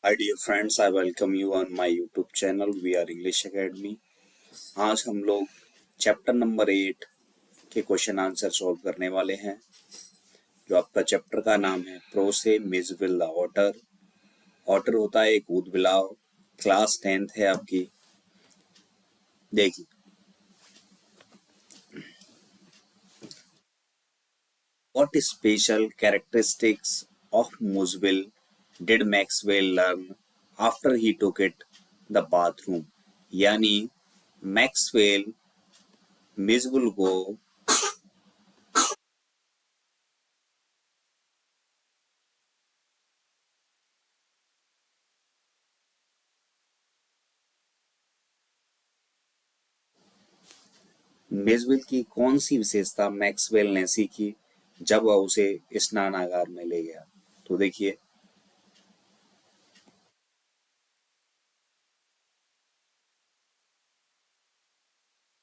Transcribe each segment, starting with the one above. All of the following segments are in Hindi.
Hi dear friends, I welcome you on my YouTube channel. We are English Academy. आज हम लोग चैप्टर नंबर 8 के क्वेश्चन आंसर सॉल्व करने वाले हैं। जो आपका चैप्टर का नाम है prose Mijbil the otter. Otter होता है एक ऊदबिलाव। क्लास 10th है आपकी। देखिए, what special characteristics of Musville did Maxwell learn after he took it the bathroom? यानी मैक्सवेल मिसविल को मिसविल की कौन सी विशेषता मैक्सवेल ने सीखी जब वह उसे स्नानागार में ले गया? तो देखिए,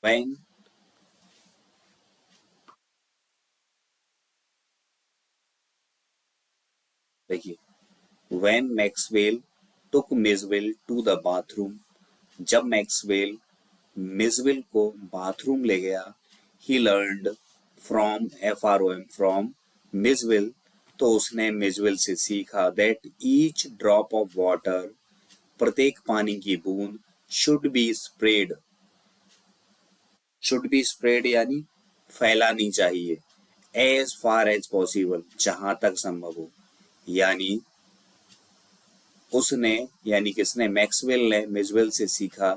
वैन देखिए when Maxwell took Mijbil to the bathroom. जब मैक्सवेल मिसविल को बाथरूम ले गया, he learned from FROM from Mijbil, तो उसने मिसविल से सीखा that each drop of water, प्रत्येक पानी की बूंद, शुड बी स्प्रेड यानी फैलानी चाहिए, एज फार एज पॉसिबल जहां तक संभव हो। यानी उसने यानी किसने मैक्सवेल ने मिसवेल से सीखा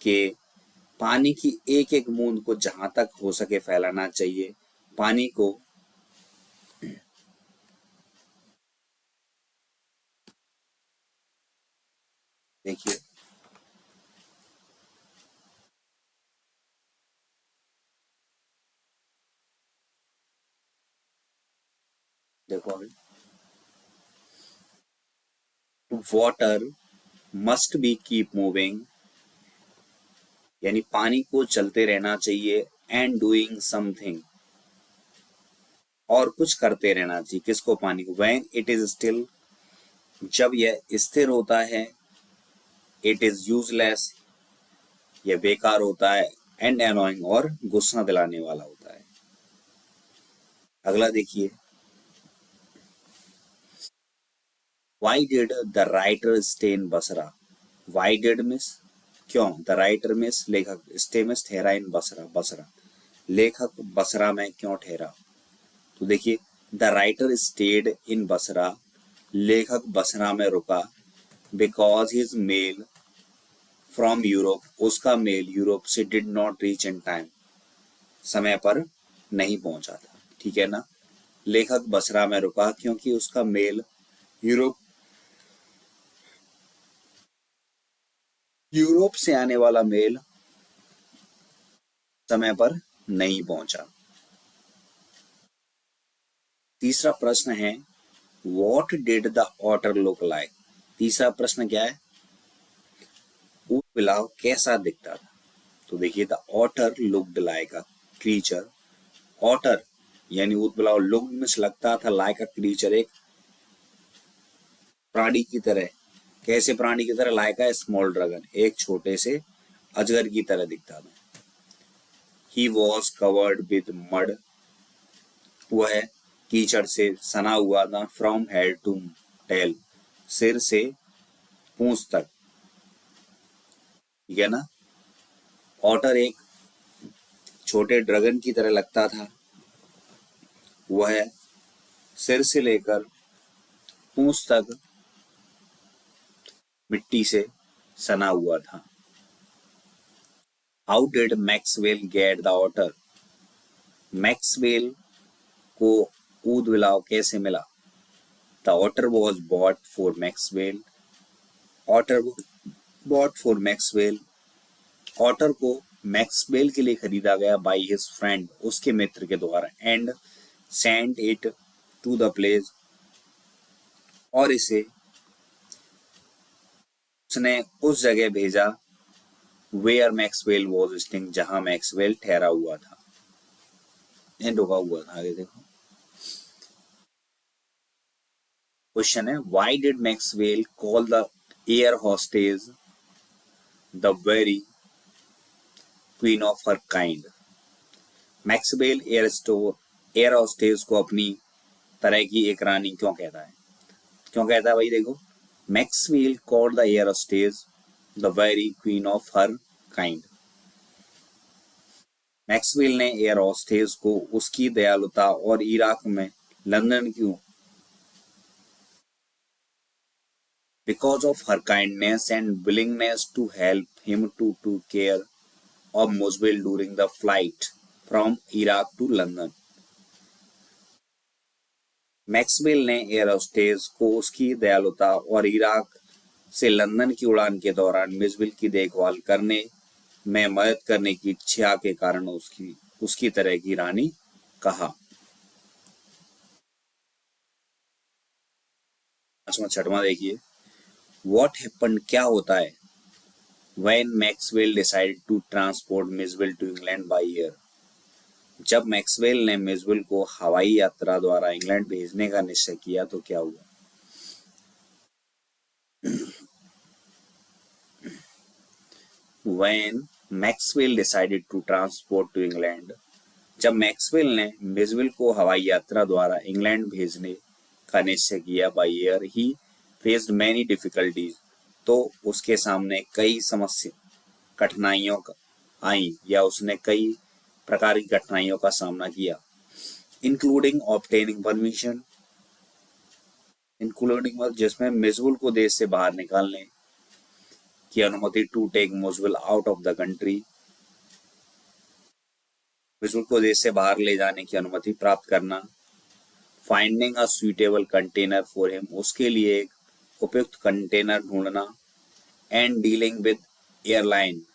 कि पानी की एक एक बूंद को जहां तक हो सके फैलाना चाहिए। पानी को देखिए, देखो water must be keep moving यानी पानी को चलते रहना चाहिए, एंड डूइंग समथिंग और कुछ करते रहना चाहिए। किसको? पानी को। व्हेन इट इज स्टिल, जब यह स्थिर होता है। इट इज यूजलेस, यह बेकार होता है। एंड एनोइंग, और गुस्सा दिलाने वाला होता है। अगला देखिए, why did the writer stay in Basra? Why did means क्यों, द राइटर मिस लेखक, स्टे मिस ठहरा, इन बसरा बसरा, लेखक बसरा में क्यों ठहरा? तो देखिए, the writer stayed in Basra, लेखक बसरा में रुका, because his mail from Europe, उसका मेल यूरोप से did not reach in time, समय पर नहीं पहुंचा था। ठीक है ना? लेखक बसरा में रुका क्योंकि उसका मेल यूरोप यूरोप से आने वाला मेल समय पर नहीं पहुंचा। तीसरा प्रश्न है, what did the otter look like? तीसरा प्रश्न क्या है? ऊंट बिलाव कैसा दिखता था? तो देखिए, the otter looked like a creature. Otter यानी ऊंट बिलाव, लुक में से लगता था, लाइक अ क्रीचर एक प्राणी की तरह। कैसे प्राणी की तरह? लाइक अ स्मॉल ड्रैगन, एक छोटे से अजगर की तरह दिखता था। He was covered with mud, वह कीचड़ से सना हुआ था। फ्रॉम हेड टू टेल, सिर से पूंछ तक। ठीक है ना? ऑटर एक छोटे ड्रैगन की तरह लगता था। वह सिर से लेकर पूंछ तक मिट्टी से सना हुआ था। How did Maxwell get the otter? Maxwell को ऊदबिलाव कैसे मिला? The otter was bought for Maxwell, otter bought for Maxwell, otter को मैक्सवेल के लिए खरीदा गया बाय हिज फ्रेंड, उसके मित्र के द्वारा। And sent it to the place, और इसे उसने उस जगह भेजा वेयर मैक्सवेल वॉज स्टिंग, जहां मैक्सवेल ठहरा हुआ था, रुका हुआ था। आगे देखो, क्वेश्चन है, why did Maxwell call the air hostess the very queen of her kind? Maxwell air hostess को अपनी तरह की एक रानी क्यों कहता है? क्यों कहता है भाई? देखो, Maxwell called the air hostess the very queen of her kind. Maxwell ने एयर हॉस्टेज को उसकी दयालुता और इराक में लंदन क्यों because of her kindness and willingness to help him to care of Mosville during the flight from Iraq to London. Maxwell ने एयर होस्टेस को उसकी दयालुता और इराक से लंदन की उड़ान के दौरान मिसविल की देखभाल करने में मदद करने की इच्छा के कारण उसकी तरह की रानी कहा। छठवां देखिए, व्हाट हैपेंड, क्या होता है, when Maxwell decided to transport Miswell to England by air? जब मैक्सवेल ने मिसविल को हवाई यात्रा द्वारा इंग्लैंड भेजने का निश्चय किया तो क्या हुआ? When Maxwell decided to transport to England, जब मैक्सवेल ने मिसविल को हवाई यात्रा द्वारा इंग्लैंड भेजने का निश्चय किया by air, he faced many difficulties, तो उसके सामने कई समस्या कठिनाइयों आई या उसने कई प्रकार की कठिनाइयों का सामना किया। इंक्लूडिंग ऑब्टेनिंग परमिशन, जिसमें मिसविल को देश से बाहर निकालने की अनुमति, to take Mijbil out of the country, Mijbil को देश से बाहर ले जाने की अनुमति प्राप्त करना, finding a suitable container for him, उसके लिए एक उपयुक्त कंटेनर ढूंढना, and dealing with airline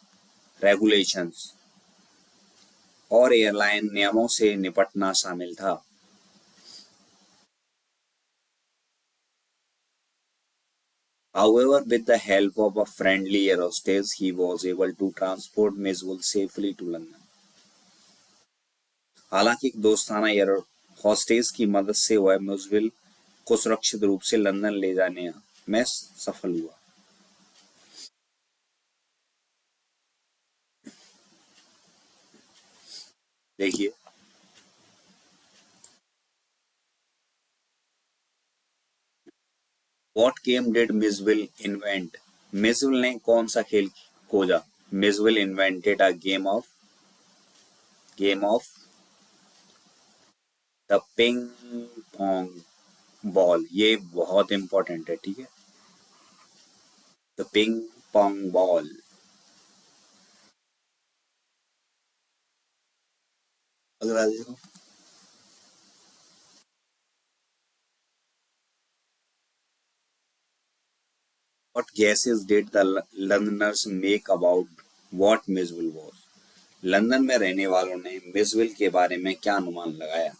regulations, और एयरलाइन नियमों से निपटना शामिल था। However, with the help of a friendly air hostess, he was able to transport Miswell safely to London. हालांकि एक दोस्ताना एयर हॉस्टेस की मदद से वह मिसविल को सुरक्षित रूप से लंदन ले जाने में सफल हुआ। देखिए, What game did Miswell invent? मिसविल ने कौन सा खेल खोजा? मिसविल invented a game of the ping pong ball. ये बहुत इंपॉर्टेंट है, ठीक है, द पिंग पोंग बॉल। अगला देखो, what guesses did the Londoners make about what Miswell was? London में रहने वालों ने मिसविल के बारे में क्या अनुमान लगाया?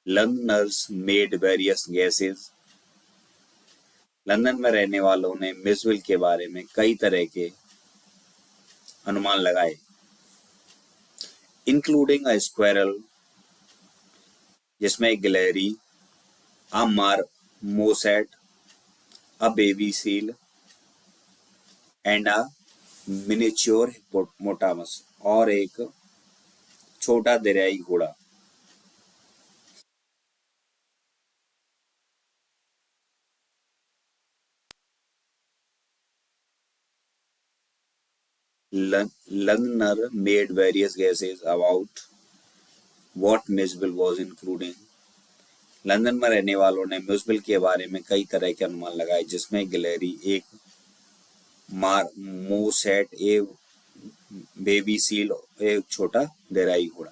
Londoners made various guesses. London में रहने वालों ने मिसविल के बारे में कई तरह के अनुमान लगाए, इंक्लूडिंग अ स्क्वेरल, जिसमें गिलहरी, a marmoset, a baby seal, and a miniature hippopotamus, और एक छोटा दरियाई घोड़ा। Lugner made various guesses about what Miswell was, including London में रहने वालों ने मिसविल के बारे में कई तरह के अनुमान लगाए, जिसमें गिलहरी, एक मोसेट, एक बेबी सील, एक छोटा दरियाई घोड़ा।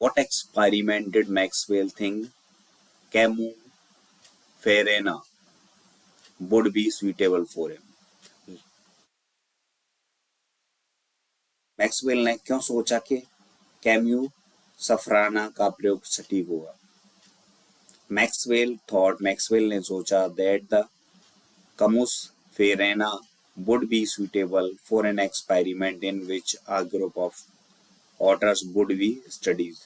What experiment did Maxwell think Camus Farina would be suitable for him? Maxwell ने क्यों सोचा कि कैम्यू सफराना का प्रयोग सटीक होगा? मैक्सवेल ने सोचा that the Camusfearna would be suitable for an experiment in which a group of otters would be studied.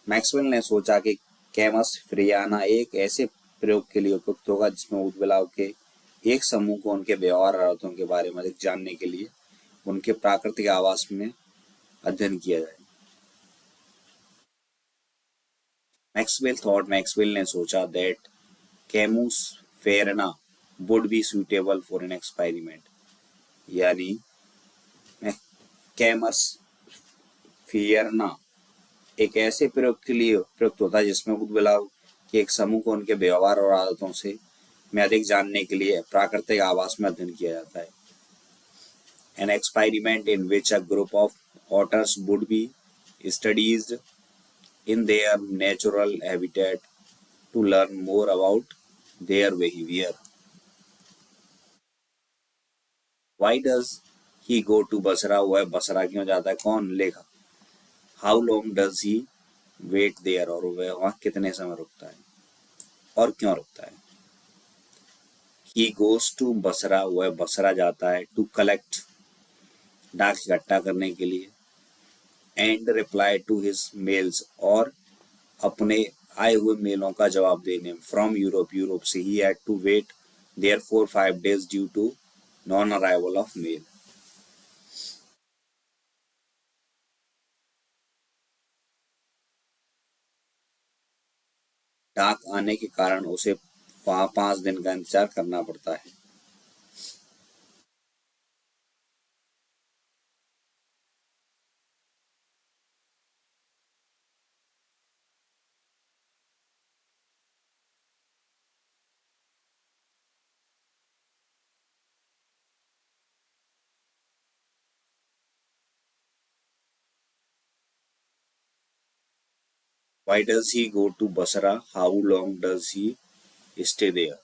Maxwell ने सोचा कि कैमस फ्रियाना एक ऐसे प्रयोग के लिए उपयुक्त होगा जिसमें ऊदबिलाव के एक समूह को उनके व्यवहार और आदतों के बारे में अधिक जानने के लिए उनके प्राकृतिक आवास में अध्ययन किया जाए। मैक्सवेल ने सोचा दैट कैमूस फेरना would be suitable for an experiment, यानी कैमस फियरना एक ऐसे प्रयोग के लिए प्रयुक्त होता है जिसमें ऊदबिलाव के एक समूह को उनके व्यवहार और आदतों से में अधिक जानने के लिए प्राकृतिक आवास में अध्ययन किया जाता है। An experiment in which a group of otters would be studied in their natural habitat to learn more about their behavior. Why does he go to Basra? वह बसरा क्यों जाता है? कौन? लेखक। How long does he wait there? और वह वहाँ कितने समय रुकता है और क्यों रुकता है? He goes to Basra, वह बसरा जाता है to collect, डाक इकट्ठा करने के लिए, and reply to his mails, और अपने आए हुए मेलों का जवाब देने, फ्रॉम यूरोप से। He had to wait there for 5 days due to non arrival of mail. डाक आने के कारण उसे वहां 5 दिन का इंतजार करना पड़ता है। Why does he go to Basra? How long does he stay there?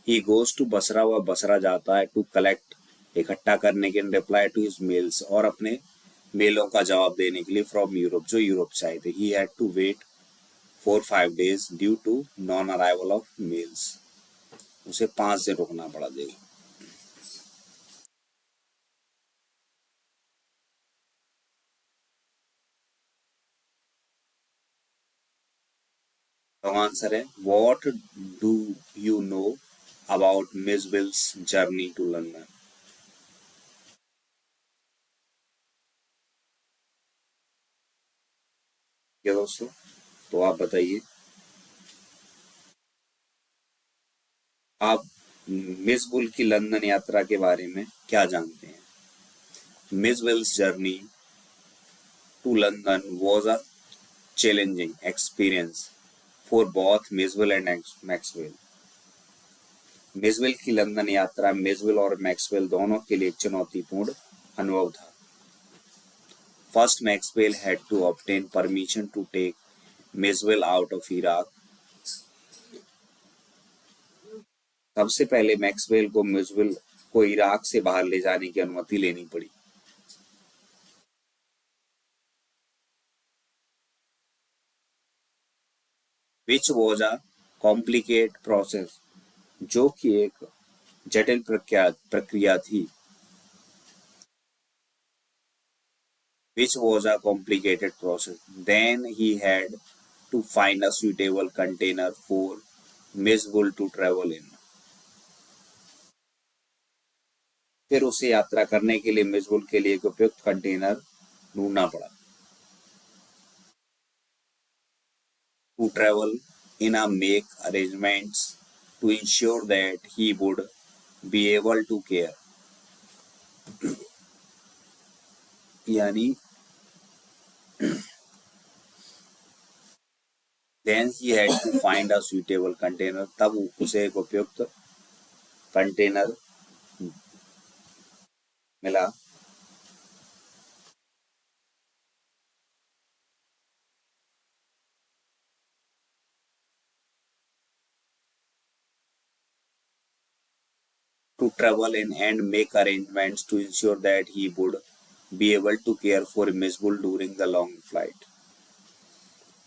He goes to Basra, वह बसरा जाता है, to collect, इकट्ठा करने के, reply to his mails, और अपने मेलों का जवाब देने के लिए, फ्रॉम यूरोप, जो यूरोप से आए थे। He had to wait for 5 days due to non arrival of mails, उसे 5 दिन रुकना पड़ा। देखो तो आंसर है, what do you know about Mijbil's journey to London? क्या दोस्तों, तो आप बताइए, आप मिस बुल की लंदन यात्रा के बारे में क्या जानते हैं? Mijbil's journey to London was a challenging experience for both Mijbil and Maxwell. Mijbil की लंदन यात्रा मिसविल और मैक्सवेल दोनों के लिए एक चुनौतीपूर्ण अनुभव था। First, Maxwell had to obtain permission to take Miswell out of Iraq. सबसे पहले मैक्सवेल को मिसविल को इराक से बाहर ले जाने की अनुमति लेनी पड़ी। Which was a complicated process, जो कि एक जटिल प्रक्रिया थी। Which was a complicated process. Then he had to find a suitable container for Miswell to travel in. फिर उसे यात्रा करने के लिए मिसविल के लिए एक उपयुक्त कंटेनर ढूंढना पड़ा। To travel in a make arrangements to ensure that he would be able to care, यानी then he had to find a suitable container, तब उसे एक उपयुक्त कंटेनर मिला। To travel in and make arrangements to ensure that he would be able to care for Misbul during the long flight,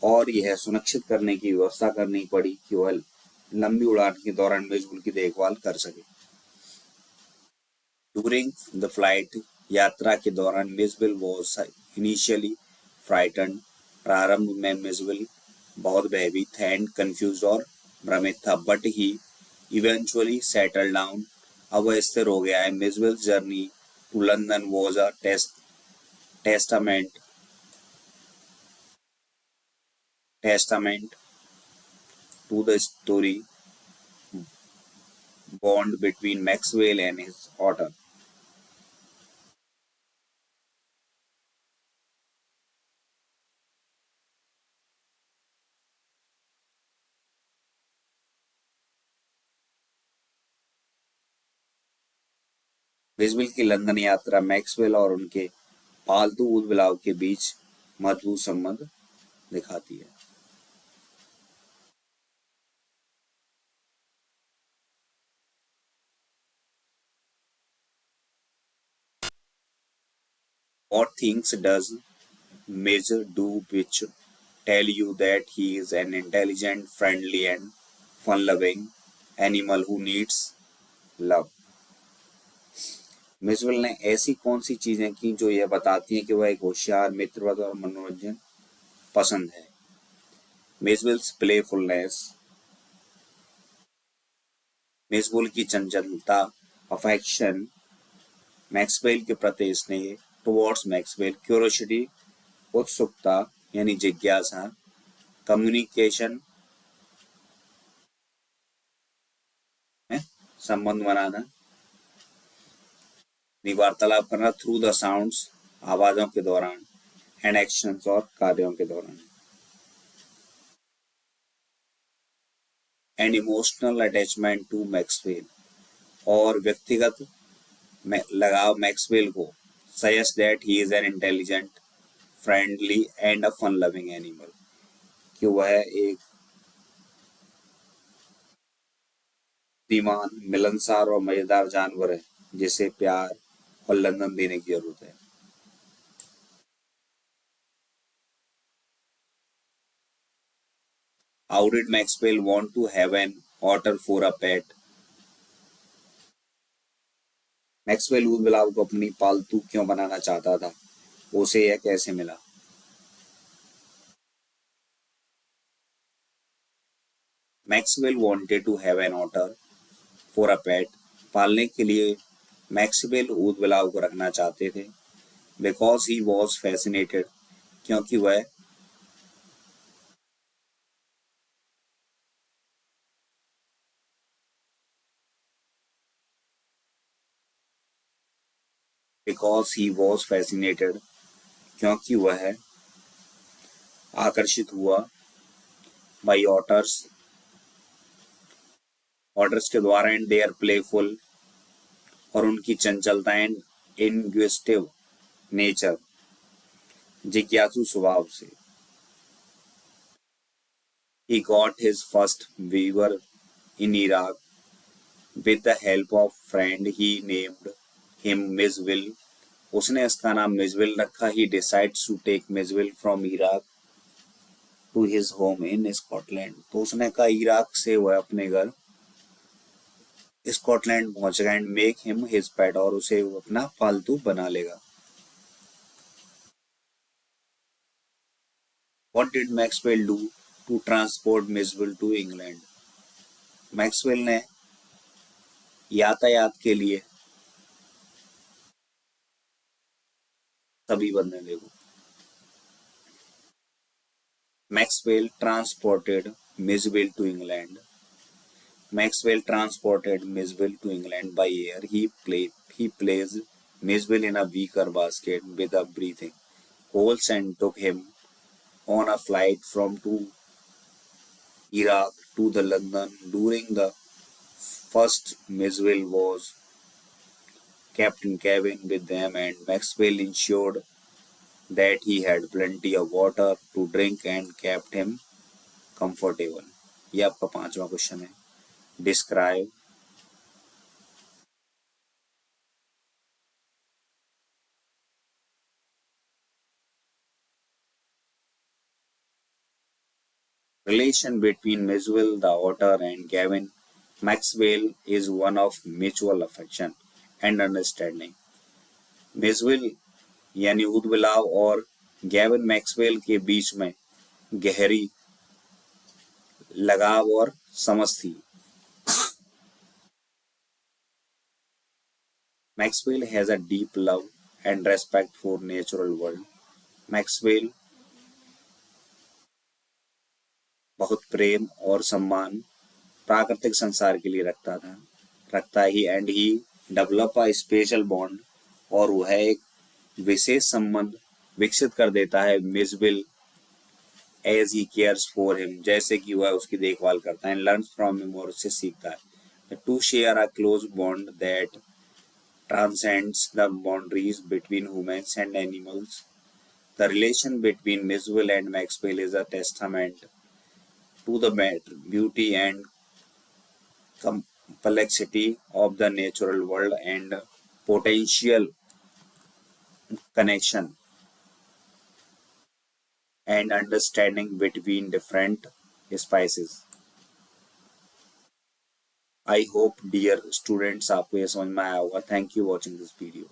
और यह सुनिश्चित करने की व्यवस्था करनी पड़ी कि वह लंबी उड़ान के दौरान मिसबुल की देखभाल कर सके। During the flight, यात्रा के दौरान मिसबुल was initially frightened, प्रारंभ में मिसविल बहुत भयभीत था एंड कंफ्यूज और भ्रमित था, but he eventually settle down. अब वह स्थिर हो गया है। Mijbil journey to London was a testament testament to the story bond between Maxwell and his daughter. Mijbil की लंदन यात्रा मैक्सवेल और उनके पालतू ऊद-बिलाव के बीच मजबूत संबंध दिखाती है। What things does Major do which tell you that he is an intelligent, friendly and fun-loving animal who needs love? मिसविल ने ऐसी कौन सी चीजें की जो यह बताती हैं कि वह एक होशियार, मित्रवत और मनोरंजन पसंद है? मिसविल्स प्लेफुलनेस, मिसविल की चंचलता, अफेक्शन, मैक्सवेल के प्रति स्नेह, टुवर्ड्स मैक्सवेल, क्यूरोसिटी, उत्सुकता यानी जिज्ञासा, कम्युनिकेशन में संबंध बनाना, वार्तालाप करना थ्रू द साउंड्स आवाजों के दौरान, एंड एक्शंस और कार्यों के दौरान, and emotional attachment to Maxwell और व्यक्तिगत में लगाव मैक्सवेल को, suggest that he is an intelligent, friendly and a fun loving animal, कि वह एक बुद्धिमान, मिलनसार और मजेदार जानवर है जिसे प्यार और लंदन देने की जरूरत है। How did Maxwell want to have an otter for a pet? Maxwell ऊद-बिलाव को अपनी पालतू क्यों बनाना चाहता था? उसे यह कैसे मिला? Maxwell wanted to have an otter for a pet. पालने के लिए मैक्सवेल ऊद-बिलाव को रखना चाहते थे। Because he was fascinated, क्योंकि वह because he was fascinated, क्योंकि वह आकर्षित हुआ by otters के द्वारा एंड देयर प्लेफुल और उनकी चंचलता एंड इनक्विजिटिव नेचर, जिज्ञासु स्वभाव से। He got his first weaver in Iraq with the help of friend he named him Miswil. उसने इसका नाम मिसविल रखा। He decides to take Miswil from Iraq to his home in Scotland. तो उसने कहा इराक से वह अपने घर स्कॉटलैंड पहुंचेगा एंड मेक हिम हिज पेट, और उसे वो अपना पालतू बना लेगा। What did Maxwell do to transport Miswil to England? Maxwell ने यातायात के लिए सभी बंदे देखो। Maxwell transported Miswil to England. Maxwell transported Miswil to England by air. He placed Miswil in a wicker basket with a breathing holes and took him on a flight from to Iraq to the London. During the first, Miswil was kept in cabin with them, and Maxwell ensured that he had plenty of water to drink and kept him comfortable. ये आपका 5वां क्वेश्चन है। Describe relation between Maxwell the otter and Gavin Maxwell is one of mutual affection and understanding. Maxwell यानी ऊद-बिलाव और गैविन मैक्सवेल के बीच में गहरी लगाव और समझ थी। Maxwell has a deep love and respect for natural world. Maxwell बहुत प्रेम और सम्मान प्राकृतिक संसार के लिए रखता ही, and he develop a special bond, और वह एक विशेष संबंध विकसित कर देता है Mijbil as he cares for him, जैसे कि वह उसकी देखभाल करता है, एंड लर्न्स फ्रॉम हिम, और उससे सीखता है। To share a close bond that transcends the boundaries between humans and animals. The relation between Miswell and Maxwell is a testament to the beauty and complexity of the natural world and potential connection and understanding between different species. I hope dear students आपको ये समझ में आया होगा. Thank you watching this video.